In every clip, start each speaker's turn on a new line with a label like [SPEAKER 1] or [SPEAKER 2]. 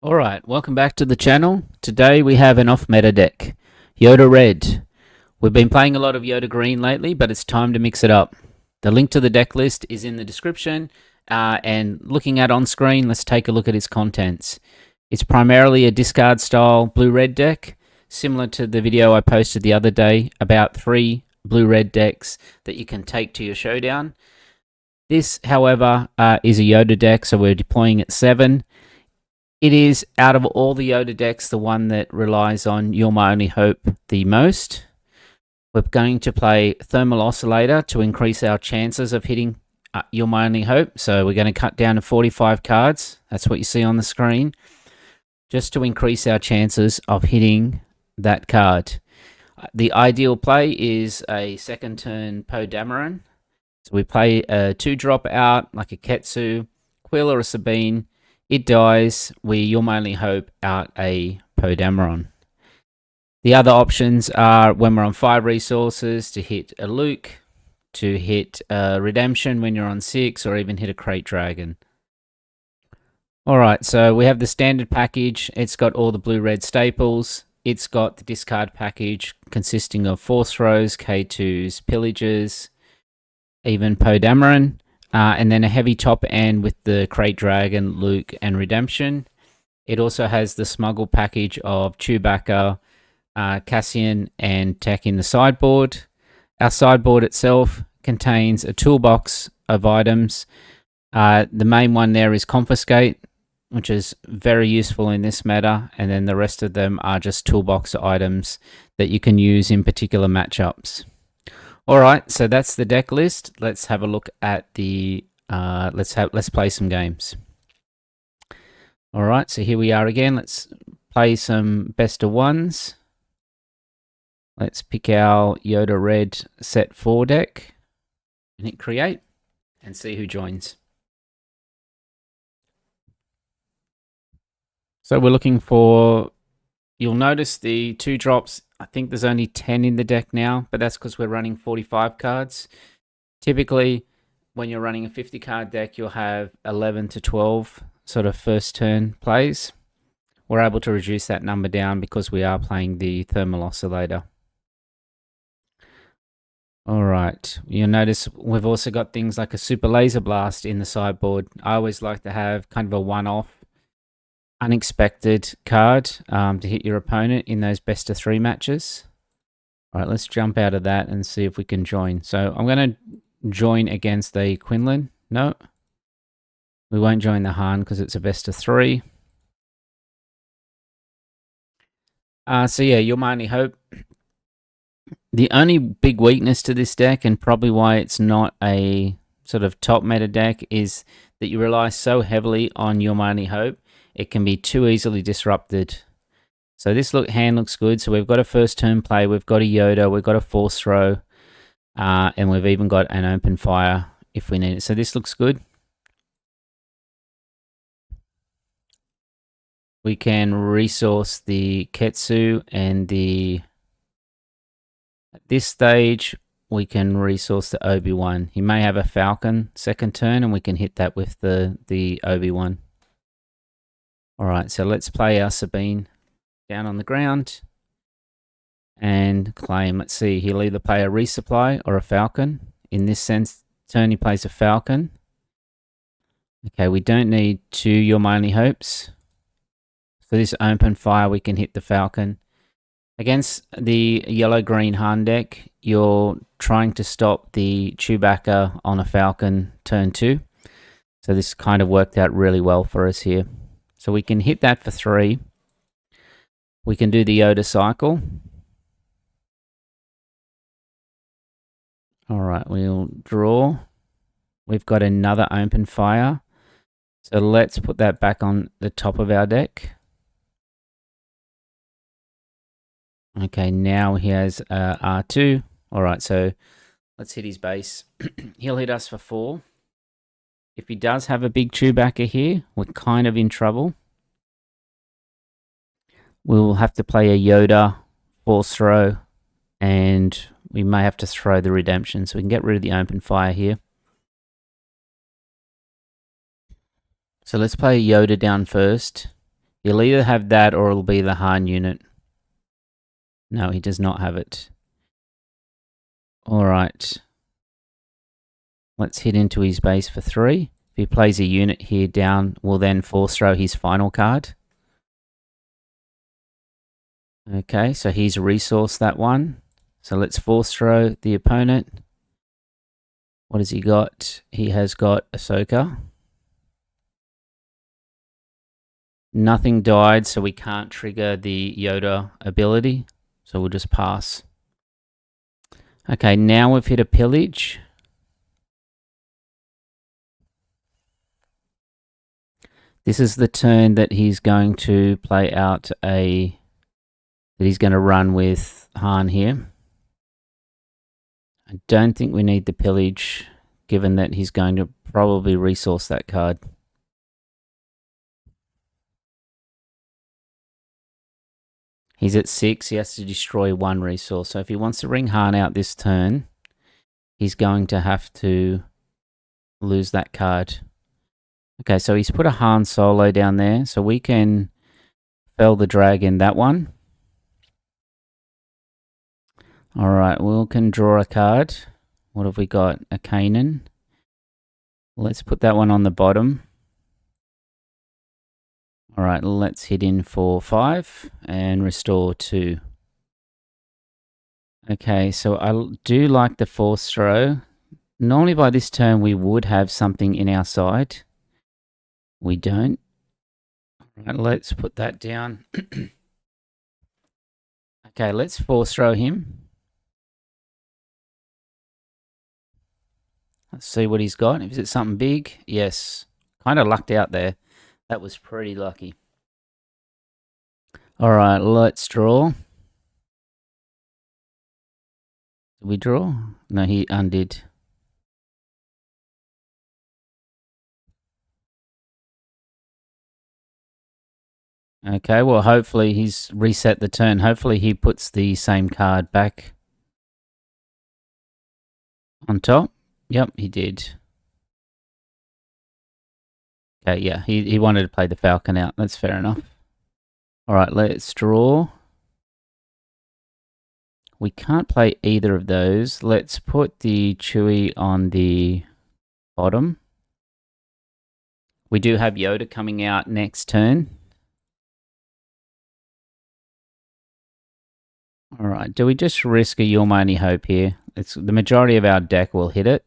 [SPEAKER 1] Alright, welcome back to the channel. Today we have an off-meta deck, Yoda Red. We've been playing a lot of Yoda Green lately, but it's time to mix it up. The link to the deck list is in the description, and looking at on screen, let's take a look at its contents. It's primarily a discard style blue-red deck, similar to the video I posted the other day about 3 blue-red decks that you can take to your showdown. This, however, is a Yoda deck, so we're deploying at 7. It is, out of all the Yoda decks, the one that relies on You're My Only Hope the most. We're going to play Thermal Oscillator to increase our chances of hitting You're My Only Hope. So we're going to cut down to 45 cards. That's what you see on the screen. Just to increase our chances of hitting that card. The ideal play is a second turn Poe Dameron. So we play a 2-drop out, like a Ketsu, Quill or a Sabine. It dies, You're My Only Hope out a Poe Dameron. The other options are when we're on 5 resources to hit a Luke, to hit Redemption when you're on 6, or even hit a Crate Dragon. Alright, so we have the standard package. It's got all the blue-red staples. It's got the discard package consisting of Force Throws, K2s, Pillagers, even Poe Dameron. And then a heavy top end with the Crate Dragon, Luke, and Redemption. It also has the smuggle package of Chewbacca, Cassian, and Tech in the sideboard. Our sideboard itself contains a toolbox of items. The main one there is Confiscate, which is very useful in this meta, and then the rest of them are just toolbox items that you can use in particular matchups. Alright, so that's the deck list. Let's have a look at the let's play some games. Alright, so here we are again. Let's play some best of ones. Let's pick our Yoda Red set 4 deck and hit create and see who joins. So we're looking for, you'll notice the 2 drops. I think there's only 10 in the deck now, but that's because we're running 45 cards. Typically, when you're running a 50 card deck, you'll have 11 to 12 sort of first turn plays. We're able to reduce that number down because we are playing the Thermal Oscillator. Alright, you'll notice we've also got things like a Super Laser Blast in the sideboard. I always like to have kind of a one-off unexpected card to hit your opponent in those best of 3 matches. All right, let's jump out of that and see if we can join. So I'm going to join against the Quinlan. No, we won't join the Han because it's a best of 3. So yeah, You're My Only Hope. The only big weakness to this deck, and probably why it's not a sort of top meta deck, is that you rely so heavily on You're My Only Hope. It can be too easily disrupted. So this hand looks good. So we've got a first turn play, we've got a Yoda, we've got a Force Throw, and we've even got an open fire if we need it. So this looks good. We can resource the Ketsu and at this stage, we can resource the Obi-Wan. He may have a Falcon second turn, and we can hit that with the Obi-Wan. Alright, so let's play our Sabine down on the ground and claim. Let's see, he'll either play a Resupply or a Falcon. In this turn he plays a Falcon. Okay, we don't need 2 You're My Only Hopes. For this open fire, we can hit the Falcon. Against the yellow-green Han deck, you're trying to stop the Chewbacca on a Falcon turn 2. So this kind of worked out really well for us here. So we can hit that for 3. We can do the Yoda cycle. Alright, we'll draw. We've got another open fire. So let's put that back on the top of our deck. Okay, now he has R2. Alright, so let's hit his base. He'll hit us for 4. If he does have a big Chewbacca here, we're kind of in trouble. We'll have to play a Yoda, Force Throw, and we may have to throw the Redemption, so we can get rid of the open fire here. So let's play Yoda down first. He'll either have that or it'll be the Han unit. No, he does not have it. All right. Let's hit into his base for 3. If he plays a unit here down, we'll then force throw his final card. Okay, so he's resourced that one. So let's force throw the opponent. What has he got? He has got Ahsoka. Nothing died, so we can't trigger the Yoda ability. So we'll just pass. Okay, now we've hit a pillage. This is the turn that he's going to play out that he's going to run with Han here. I don't think we need the pillage, given that he's going to probably resource that card. He's at 6, he has to destroy 1 resource. So if he wants to bring Han out this turn, he's going to have to lose that card. Okay, so he's put a Han Solo down there, so we can fell the dragon that one. Alright, we can draw a card. What have we got? A Kanan. Let's put that one on the bottom. Alright, let's hit in for 5 and restore 2. Okay, so I do like the force throw. Normally by this turn we would have something in our side. We don't. Alright, let's put that down. Okay, let's force throw him. Let's see what he's got. Is it something big? Yes. Kind of lucked out there. That was pretty lucky. Alright, let's draw. Did we draw? No, he undid. Okay, well, hopefully he's reset the turn. Hopefully he puts the same card back on top. Yep, he did. Okay, yeah, he wanted to play the Falcon out. That's fair enough. All right, let's draw. We can't play either of those. Let's put the Chewie on the bottom. We do have Yoda coming out next turn. All right, do we just risk a You're My Only Hope here? It's the majority of our deck will hit it.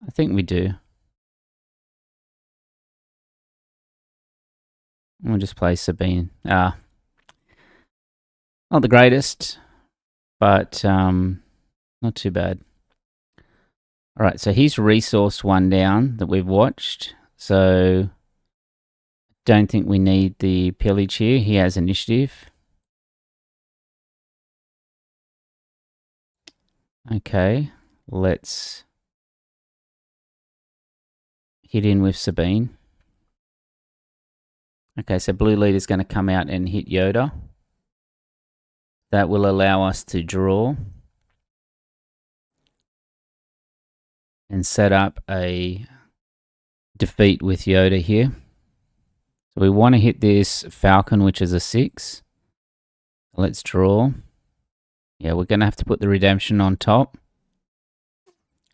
[SPEAKER 1] I think we do. We'll just play Sabine. Not the greatest, but not too bad. All right, so he's resourced one down that we've watched. So don't think we need the pillage here. He has initiative. Okay, let's hit in with Sabine. Okay, so blue leader is going to come out and hit Yoda. That will allow us to draw and set up a defeat with Yoda here. So we want to hit this Falcon, which is a 6. Let's draw. Yeah, we're going to have to put the redemption on top.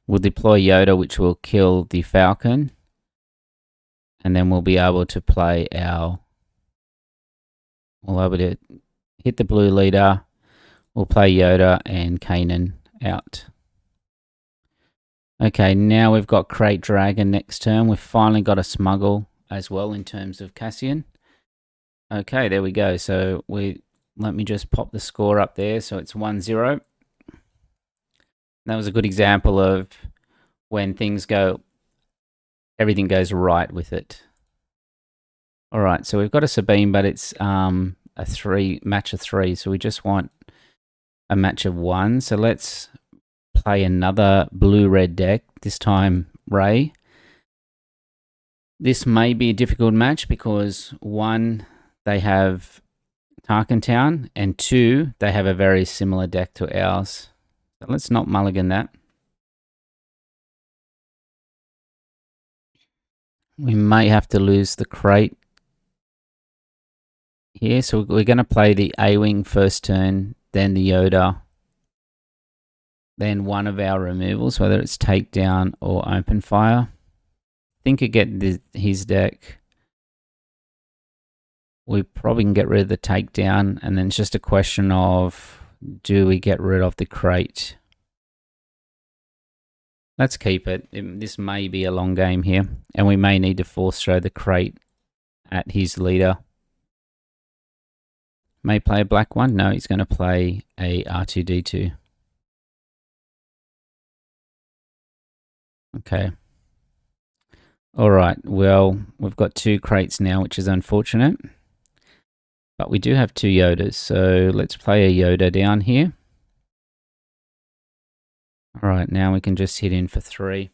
[SPEAKER 1] We'll deploy Yoda, which will kill the Falcon. And then we'll be able to play we'll be able to hit the blue leader. We'll play Yoda and Kanan out. Okay, now we've got Crate Dragon next turn. We've finally got a smuggle as well in terms of Cassian. Okay, there we go. So let me just pop the score up there. So it's 1-0. That was a good example of when everything goes right with it. All right, so we've got a Sabine, but it's a match of 3. So we just want a match of 1. So let's play another blue-red deck, this time Rey. This may be a difficult match because 1, they have Tarkin Town, and 2, they have a very similar deck to ours. So let's not mulligan that. We may have to lose the crate here. So we're going to play the A-Wing first turn, then the Yoda, then one of our removals, whether it's Takedown or Open Fire. I think you get his deck. We probably can get rid of the Takedown, and then it's just a question of, do we get rid of the crate? Let's keep it. This may be a long game here, and we may need to force throw the crate at his leader. May play a black one. No, he's going to play a R2-D2. Okay. All right. Well, we've got 2 crates now, which is unfortunate. But we do have 2 Yodas, so let's play a Yoda down here. All right, now we can just hit in for 3.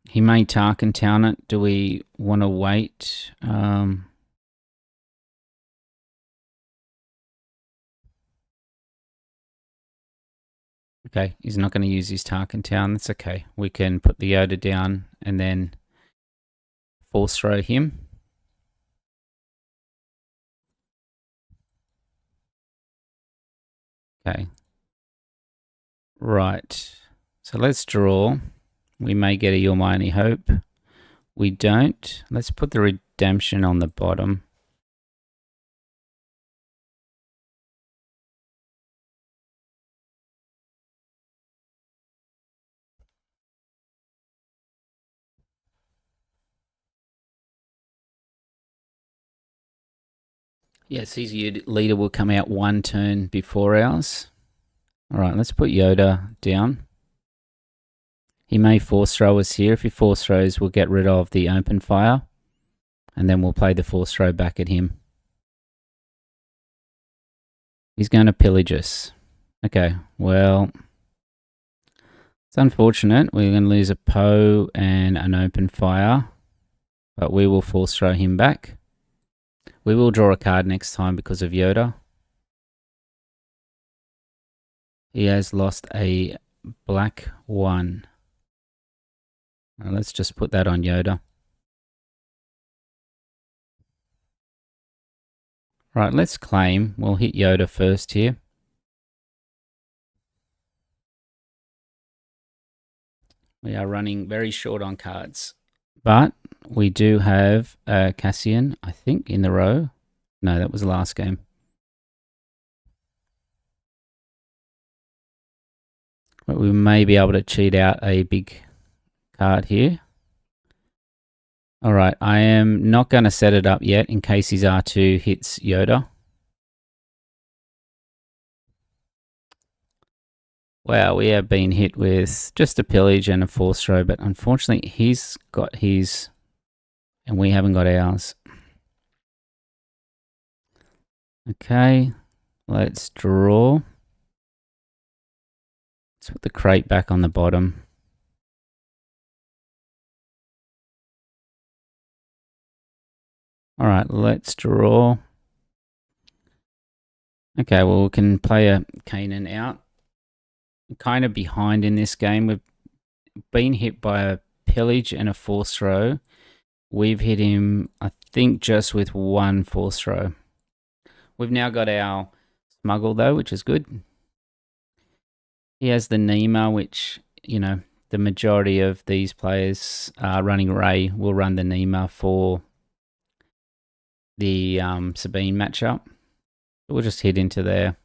[SPEAKER 1] He may Tarkin Town it. Do we want to wait? Okay, he's not going to use his Tarkin Town. That's okay. We can put the Yoda down and then force throw him. Okay. Right. So let's draw. We may get a Your Mighty Hope. We don't. Let's put the Redemption on the bottom. Yes, his leader will come out 1 turn before ours. All right, let's put Yoda down. He may force throw us here. If he force throws, we'll get rid of the Open Fire, and then we'll play the force throw back at him. He's going to pillage us. Okay, well, it's unfortunate. We're going to lose a Poe and an Open Fire, but we will force throw him back. We will draw a card next time because of Yoda. He has lost a black 1. Now let's just put that on Yoda. Right, let's claim. We'll hit Yoda first here. We are running very short on cards. But we do have Cassian, I think, in the row. No, that was the last game. But we may be able to cheat out a big card here. All right, I am not going to set it up yet in case his R2 hits Yoda. Wow, we have been hit with just a pillage and a force throw, but unfortunately he's got his and we haven't got ours. Okay, let's draw. Let's put the crate back on the bottom. All right, let's draw. Okay, well, we can play a Kanan out. Kind of behind in this game. We've been hit by a pillage and a force throw. We've hit him, I think, just with 1 force throw. We've now got our smuggle, though, which is good. He has the Nema, which, you know, the majority of these players running Rey will run the Nema for the Sabine matchup. We'll just hit into there.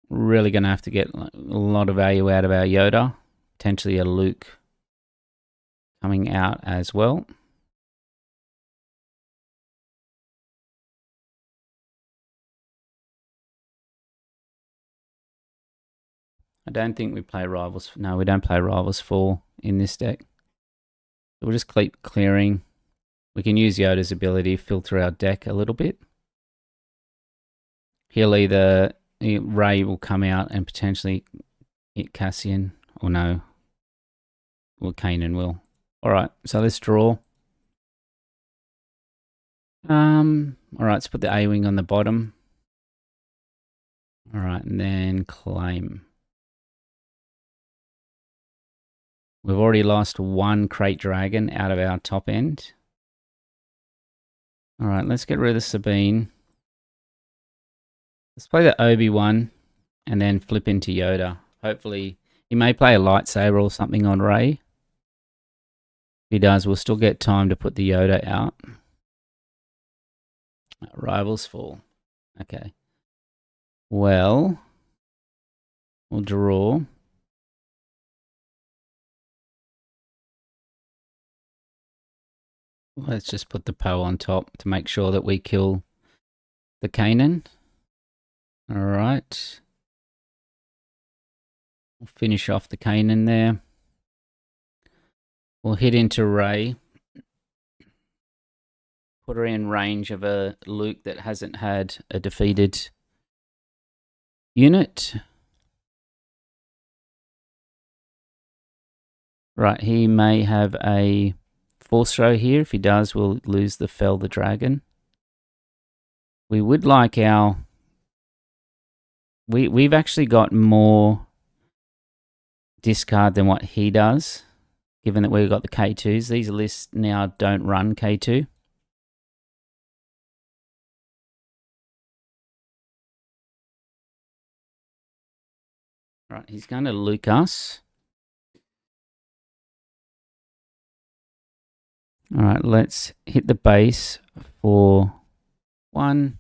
[SPEAKER 1] Really going to have to get a lot of value out of our Yoda. Potentially a Luke coming out as well. I don't think we play Rivals. No, we don't play Rivals 4 in this deck. So we'll just keep clearing. We can use Yoda's ability to filter our deck a little bit. He'll either... Rey will come out and potentially hit Cassian. Or no. Well, Kanan will. Alright, so let's draw. Alright, let's put the A-Wing on the bottom. All right, and then claim. We've already lost one Crate Dragon out of our top end. All right, let's get rid of the Sabine. Let's play the Obi-Wan and then flip into Yoda. Hopefully, he may play a lightsaber or something on Rey. If he does, we'll still get time to put the Yoda out. Rivals fall. Okay. Well, we'll draw. Let's just put the Poe on top to make sure that we kill the Kanan. All right. We'll finish off the Kanan there. We'll hit into Rey. Put her in range of a Luke that hasn't had a defeated unit. Right, he may have a Force throw here. If he does, we'll lose the Fell the Dragon. We would like our... We've actually got more discard than what he does, given that we've got the K2s. These lists now don't run K2. Right, he's going to Luke us. All right, let's hit the base for 1.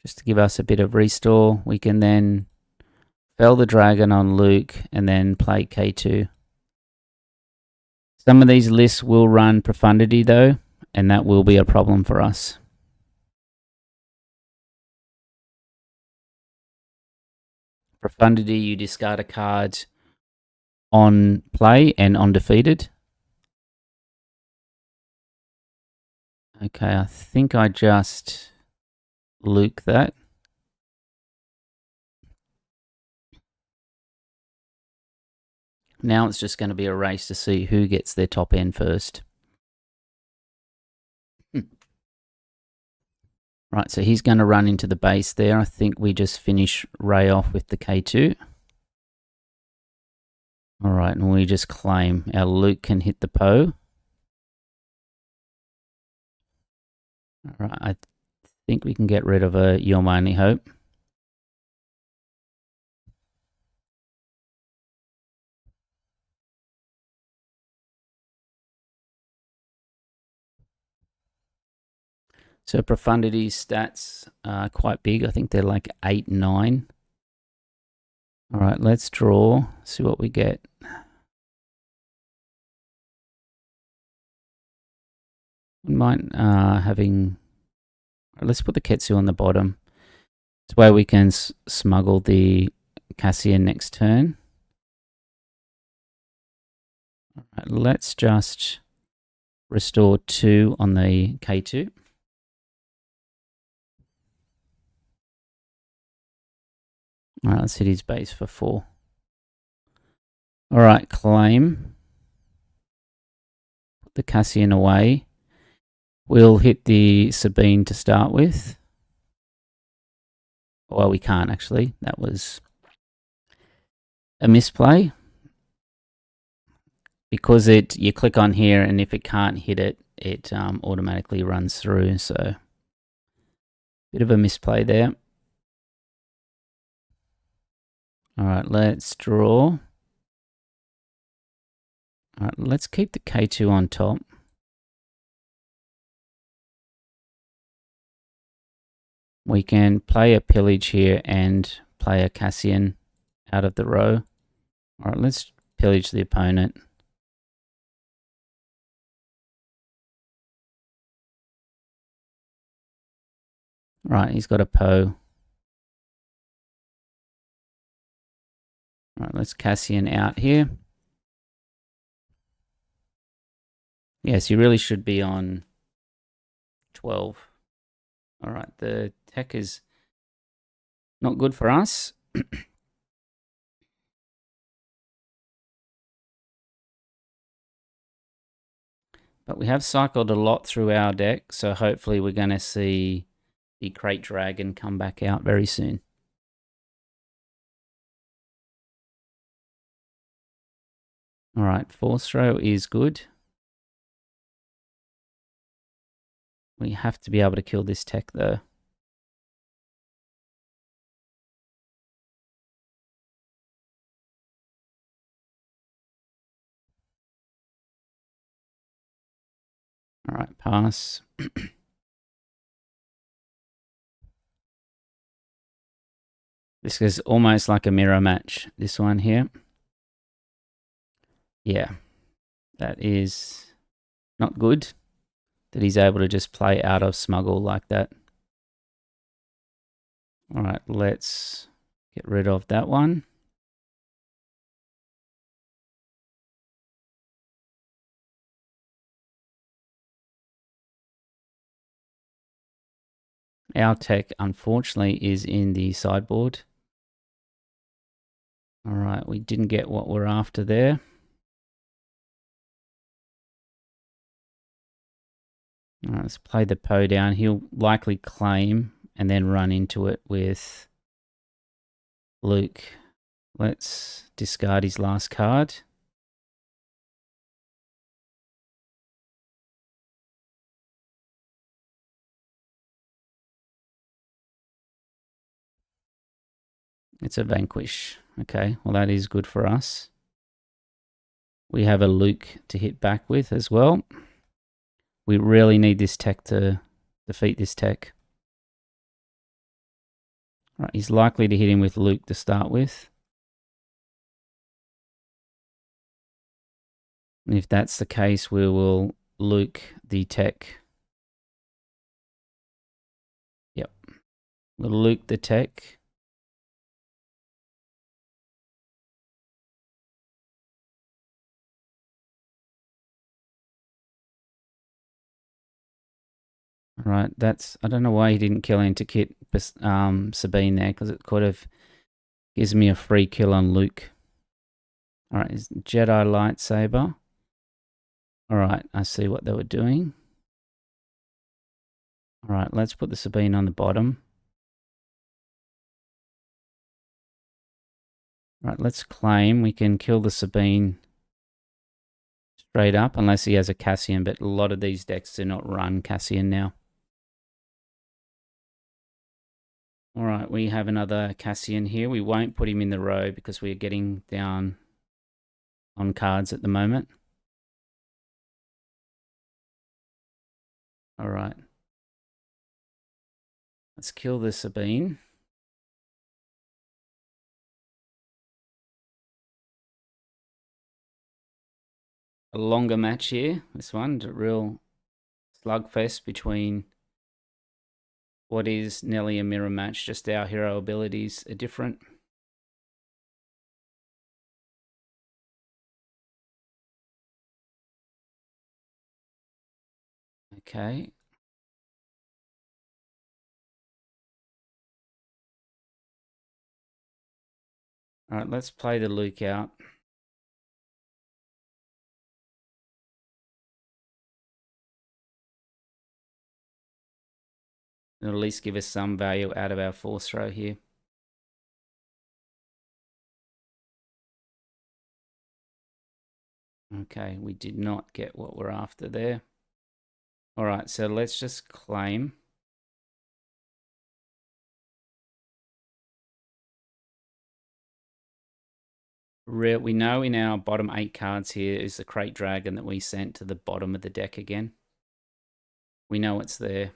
[SPEAKER 1] Just to give us a bit of restore. We can then Fell the Dragon on Luke and then play K2. Some of these lists will run Profundity though, and that will be a problem for us. Profundity, you discard a card on play and on defeated. Okay, I think I just Luke that. Now it's just going to be a race to see who gets their top end first. Right, so he's going to run into the base there. I think we just finish Rey off with the K2. All right, and we just claim our Luke can hit the Poe. All right, I think we can get rid of a You're My Only Hope. So Profundity stats are quite big. I think they're like 8, 9. All right, let's draw, see what we get. We might let's put the Ketsu on the bottom. This way we can smuggle the Cassian next turn. All right, let's just restore 2 on the K2. All right, let's hit his base for 4. All right, claim. Put the Cassian away. We'll hit the Sabine to start with. Well, we can't actually. That was a misplay. Because you click on here, and if it can't hit it, it automatically runs through. So, bit of a misplay there. All right, let's draw. All right, let's keep the K2 on top. We can play a Pillage here and play a Cassian out of the row. All right, let's Pillage the opponent. Right, he's got a Poe. All right, let's Cassian out here. Yes, you really should be on 12. All right, the tech is not good for us. But we have cycled a lot through our deck, so hopefully we're going to see the Crate Dragon come back out very soon. Alright, force throw is good. We have to be able to kill this tech though. Alright, pass. This is almost like a mirror match, this one here. Yeah, that is not good that he's able to just play out of smuggle like that. Alright, let's get rid of that one. Our tech, unfortunately, is in the sideboard. Alright, we didn't get what we're after there. Alright, let's play the Poe down. He'll likely claim and then run into it with Luke. Let's discard his last card. It's a vanquish. Okay, well that is good for us. We have a Luke to hit back with as well. We really need this tech to defeat this tech. Right, he's likely to hit him with Luke to start with. And if that's the case, we will Luke the tech. Yep. We'll Luke the tech. Right, that's, I don't know why he didn't kill into Kit Sabine there, because it could have gives me a free kill on Luke. Alright, is Jedi lightsaber. Alright, I see what they were doing. Alright, let's put the Sabine on the bottom. Alright, let's claim. We can kill the Sabine straight up, unless he has a Cassian, but a lot of these decks do not run Cassian now. Alright, we have another Cassian here. We won't put him in the row because we're getting down on cards at the moment. Alright. Let's kill the Sabine. A longer match here, this one. A real slugfest between what is nearly a mirror match, just our hero abilities are different. Okay. Alright, let's play the Luke out. It'll at least give us some value out of our force throw here. Okay, we did not get what we're after there. Alright, so let's just claim. We know in our bottom 8 cards here is the Crate Dragon that we sent to the bottom of the deck again. We know it's there.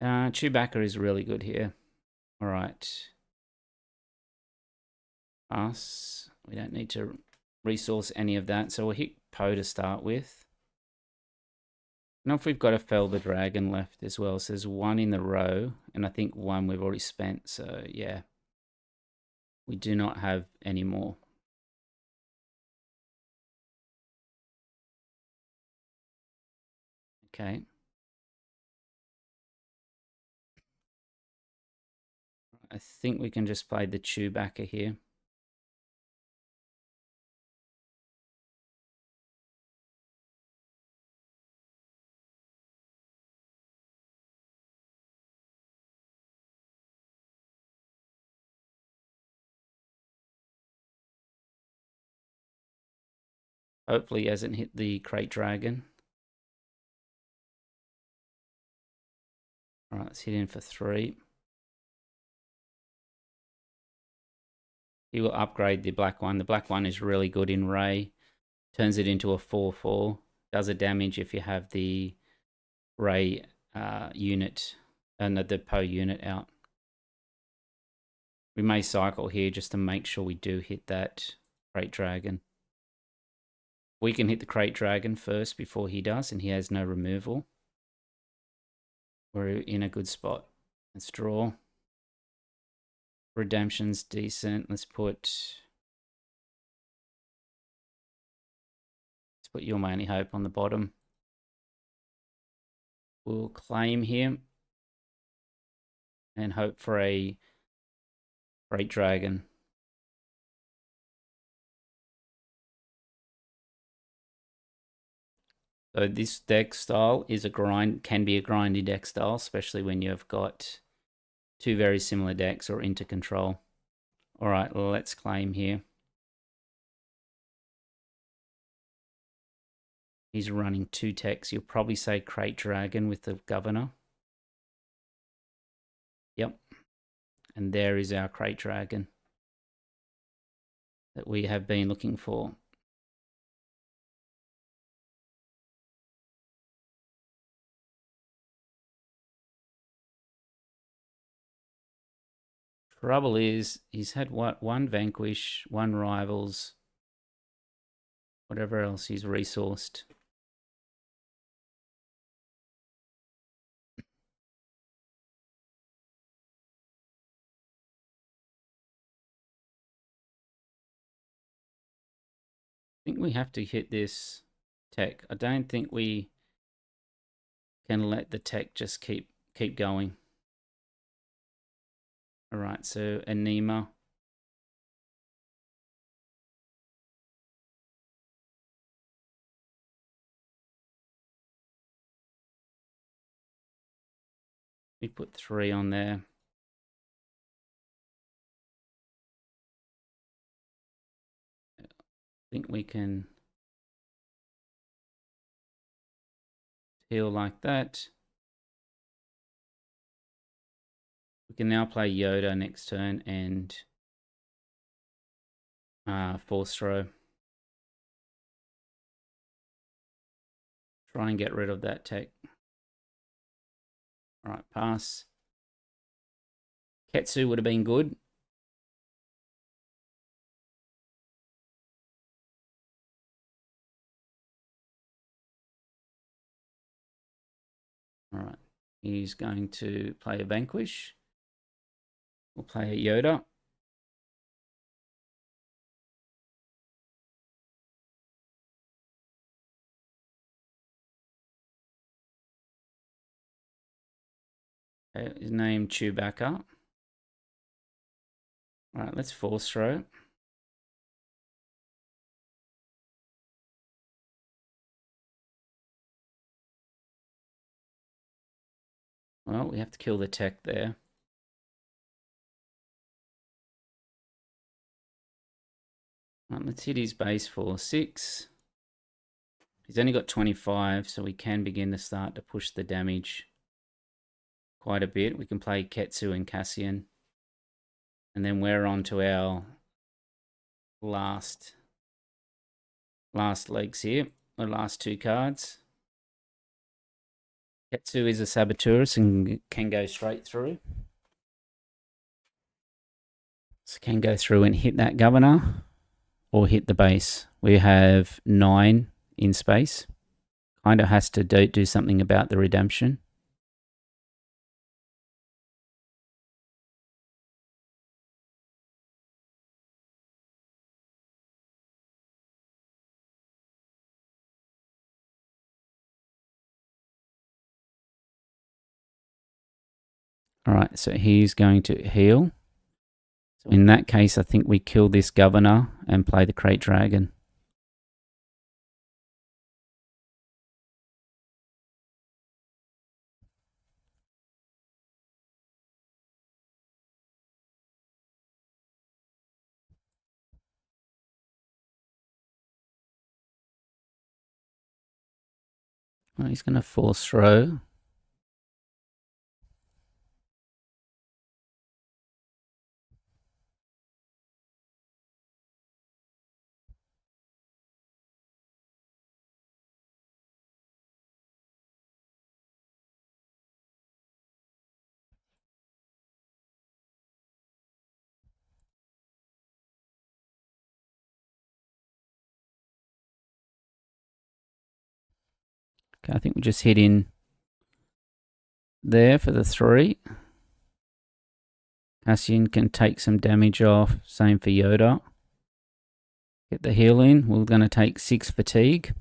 [SPEAKER 1] Chewbacca is really good here. Alright. Us. We don't need to resource any of that, so we'll hit Poe to start with. Now if we've got a Fell the Dragon left as well, so there's one in the row, and I think one we've already spent, so yeah. We do not have any more. Okay. I think we can just play the Chewbacca here. Hopefully he hasn't hit the Crate Dragon. Alright, let's hit in for 3. He will upgrade the black one. The black one is really good in Rey. Turns it into a 4/4. Does a damage if you have the Rey unit and the Poe unit out. We may cycle here just to make sure we do hit that Crate Dragon. We can hit the Crate Dragon first before he does, and he has no removal. We're in a good spot. Let's draw. Redemption's decent. Let's put You're My Only Hope on the bottom. We'll claim here and hope for a Great Dragon. So this deck style is can be a grindy deck style, especially when you've got 2 very similar decks or into control. All right, let's claim here. He's running 2 techs. You'll probably say Crate Dragon with the Governor. Yep. And there is our Crate Dragon that we have been looking for. Trouble is, he's had one Vanquish, 1 Rivals, whatever else he's resourced. I think we have to hit this tech. I don't think we can let the tech just keep going. All right, so Anima. We put 3 on there. I think we can heal like that. We can now play Yoda next turn and Force Throw. Try and get rid of that tech. All right, pass. Ketsu would have been good. All right, he's going to play a Vanquish. We'll play a Yoda. Okay, his name Chewbacca. All right, let's Force Throw. Well, we have to kill the tech there. Right, let's hit his base for 6. He's only got 25, so we can begin to start to push the damage quite a bit. We can play Ketsu and Cassian. And then we're on to our last legs here, the last 2 cards. Ketsu is a Saboteurus and can go straight through. So can go through and hit that Governor or hit the base. We have 9 in space. Kind of has to do something about the redemption. All right, so he's going to heal. So in that case, I think we kill this Governor and play the Crate Dragon. Well, he's going to force throw. Okay, I think we just hit in there for the 3. Cassian can take some damage off. Same for Yoda. Get the heal in. We're going to take 6 fatigue.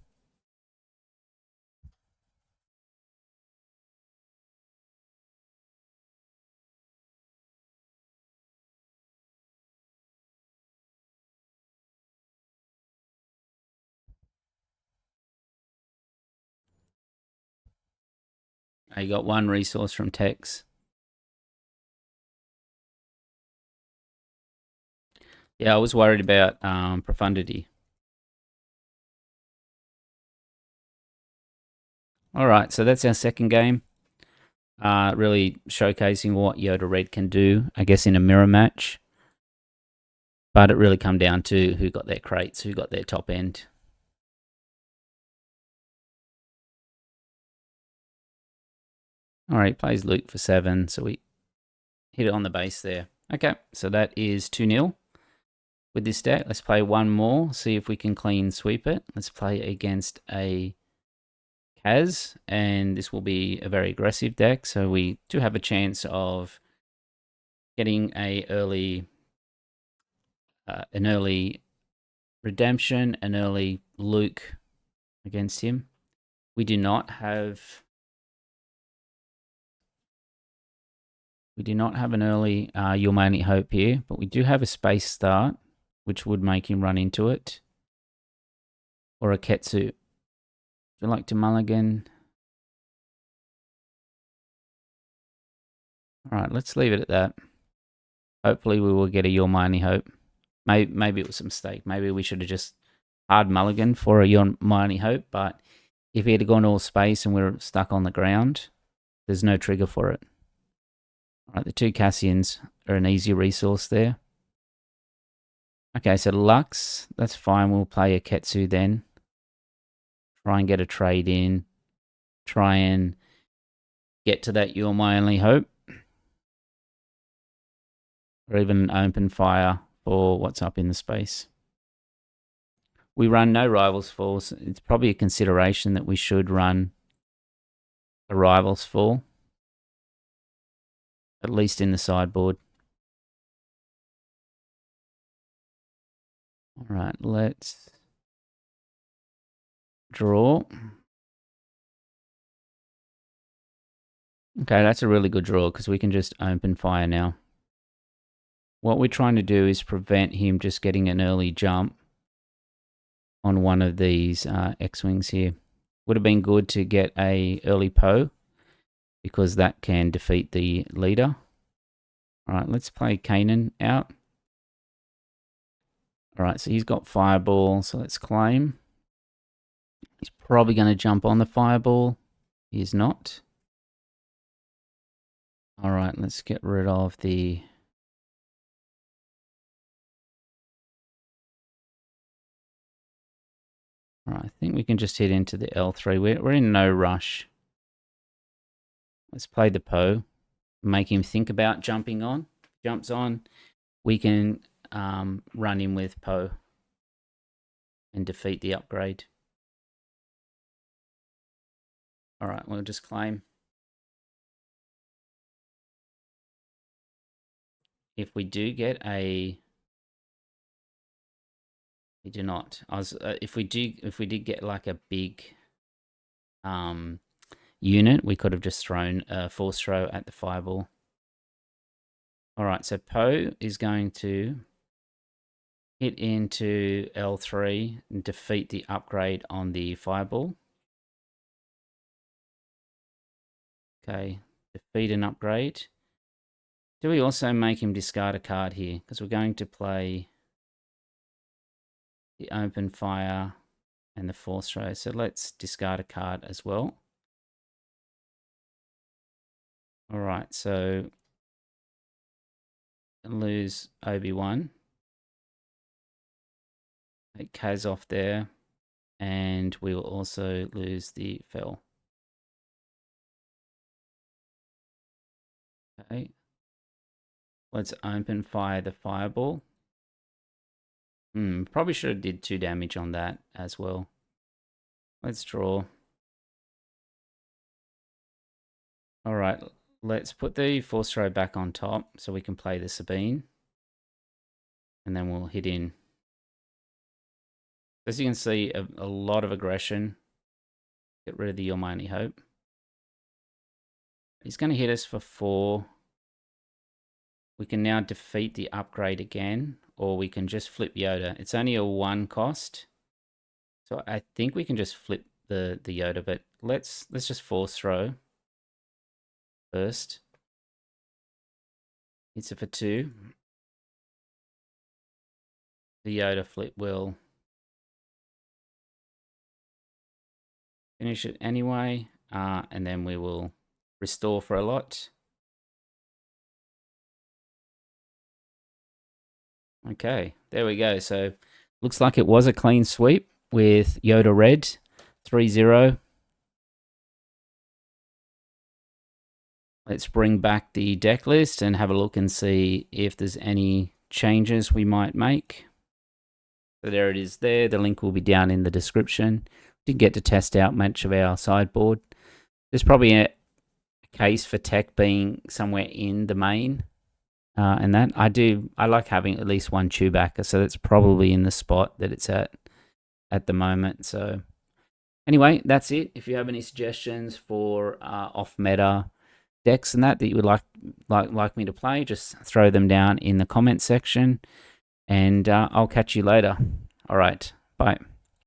[SPEAKER 1] You got 1 resource from Tex. Yeah, I was worried about profundity. All right, so that's our second game. Really showcasing what Yoda Red can do, I guess, in a mirror match. But it really come down to who got their crates, who got their top end. All right, plays Luke for 7, so we hit it on the base there. Okay, so that is 2-0 with this deck. Let's play one more, see if we can clean sweep it. Let's play against a Kaz, and this will be a very aggressive deck, so we do have a chance of getting an early redemption, an early Luke against him. We do not have an early Your Only Hope here, but we do have a space start, which would make him run into it, or a Ketsu. Would you like to mulligan? All right, let's leave it at that. Hopefully we will get a Your Only Hope. Maybe it was a mistake. Maybe we should have just hard mulligan for a Your Only Hope, but if he had gone all space and we're stuck on the ground, there's no trigger for it. All right, the 2 Cassians are an easy resource there. Okay, so Lux, that's fine. We'll play a Ketsu then. Try and get a trade in. Try and get to that You're My Only Hope. Or even an open fire for what's up in the space. We run no Rivals Fall, so it's probably a consideration that we should run a Rivals Fall. At least in the sideboard. All right, let's draw. Okay, that's a really good draw because we can just open fire now. What we're trying to do is prevent him just getting an early jump on one of these X-Wings here. Would have been good to get a early Poe because that can defeat the leader. All right, let's play Kanan out. All right, so he's got Fireball, so let's claim. He's probably going to jump on the Fireball. He is not. All right, let's get rid of the... All right, I think we can just hit into the L3. We're in no rush. Let's play the Poe. Make him think about jumping on. Jumps on. We can run him with Poe and defeat the upgrade. All right, we'll just claim. If we do get a... We do not. If we did get like a big unit, we could have just thrown a force throw at the Fireball. All right, so Poe is going to hit into L3 and defeat the upgrade on the Fireball. Okay, defeat an upgrade. Do we also make him discard a card here? Because we're going to play the open fire and the force throw. So let's discard a card as well. All right, so lose Obi-Wan. Take Kaz off there. And we will also lose the Fel. Okay. Let's open fire the fireball. Probably should have did 2 damage on that as well. Let's draw. All right, let's put the Force Throw back on top so we can play the Sabine. And then we'll hit in. As you can see, a lot of aggression. Get rid of the You're My Only Hope. He's going to hit us for 4. We can now defeat the upgrade again, or we can just flip Yoda. It's only a 1 cost. So I think we can just flip the Yoda, but let's just Force Throw first. Hits it for 2. The Yoda flip will finish it anyway, and then we will restore for a lot. Okay, there we go. So looks like it was a clean sweep with Yoda Red, 3-0. Let's bring back the deck list and have a look and see if there's any changes we might make. So there it is there. The link will be down in the description. Didn't get to test out much of our sideboard. There's probably a case for tech being somewhere in the main. And that I like having at least 1 Chewbacca, so that's probably in the spot that it's at the moment. So anyway, that's it. If you have any suggestions for off meta decks and that you would like me to play, just throw them down in the comment section, and I'll catch you later. All right, bye.